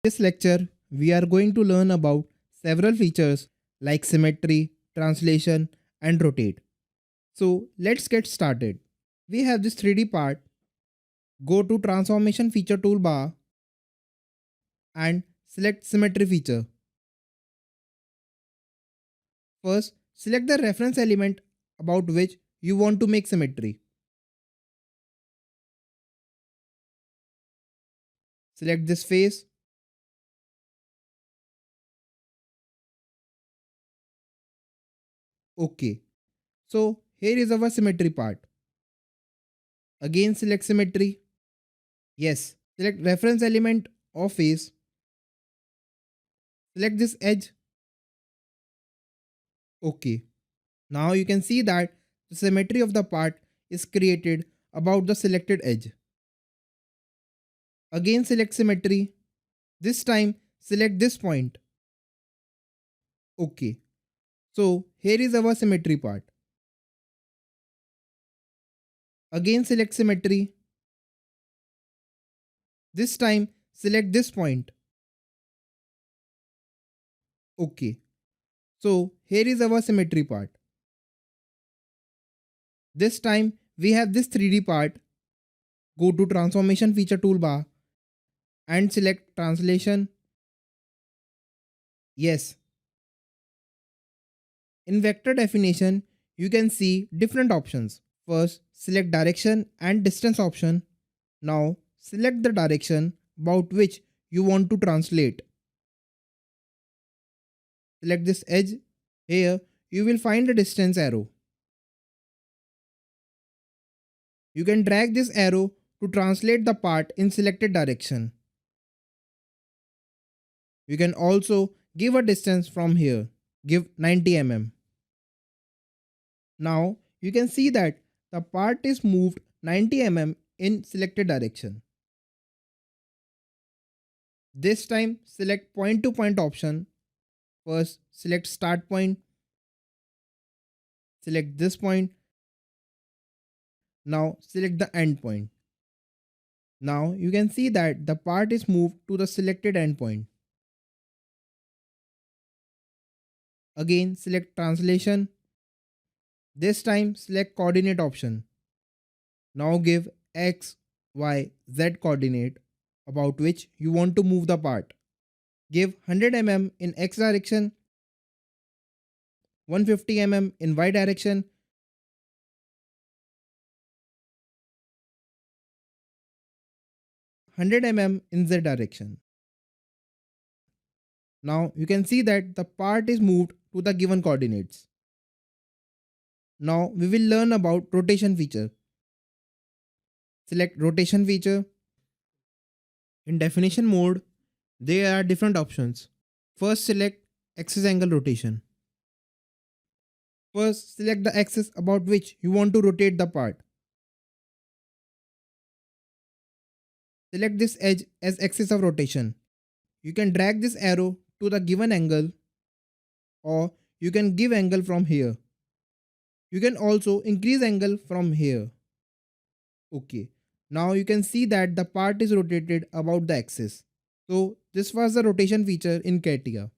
This lecture, we are going to learn about several features like symmetry, translation, and rotate. So let's get started. We have this 3D part. Go to transformation feature toolbar and select symmetry feature. First, select the reference element about which you want to make symmetry. Select this face. OK. So here is our symmetry part. Again select symmetry. Yes. Select reference element of face. Select this edge. OK. Now you can see that the symmetry of the part is created about the selected edge. Again select symmetry. This time select this point. OK. So here is our symmetry part. Again select symmetry. This time select this point. OK. So here is our symmetry part. This time we have this 3D part. Go to transformation feature toolbar and select translation. Yes. In vector definition, you can see different options. First, select direction and distance option. Now, select the direction about which you want to translate. Select this edge. Here, you will find a distance arrow. You can drag this arrow to translate the part in selected direction. You can also give a distance from here. Give 90 mm. Now, you can see that the part is moved 90 mm in selected direction. This time select point to point option. First select start point. Select this point. Now select the end point. Now you can see that the part is moved to the selected end point. Again select translation. This time select coordinate option. Now give x, y, z coordinate about which you want to move the part. Give 100 mm in x direction, 150 mm in y direction, 100 mm in z direction. Now you can see that the part is moved to the given coordinates. Now we will learn about rotation feature. Select rotation feature. In definition mode, there are different options. First select axis angle rotation. First select the axis about which you want to rotate the part. Select this edge as axis of rotation. You can drag this arrow to the given angle, or you can give angle from here. You can also increase angle from here. OK. Now you can see that the part is rotated about the axis. So this was the rotation feature in Catia.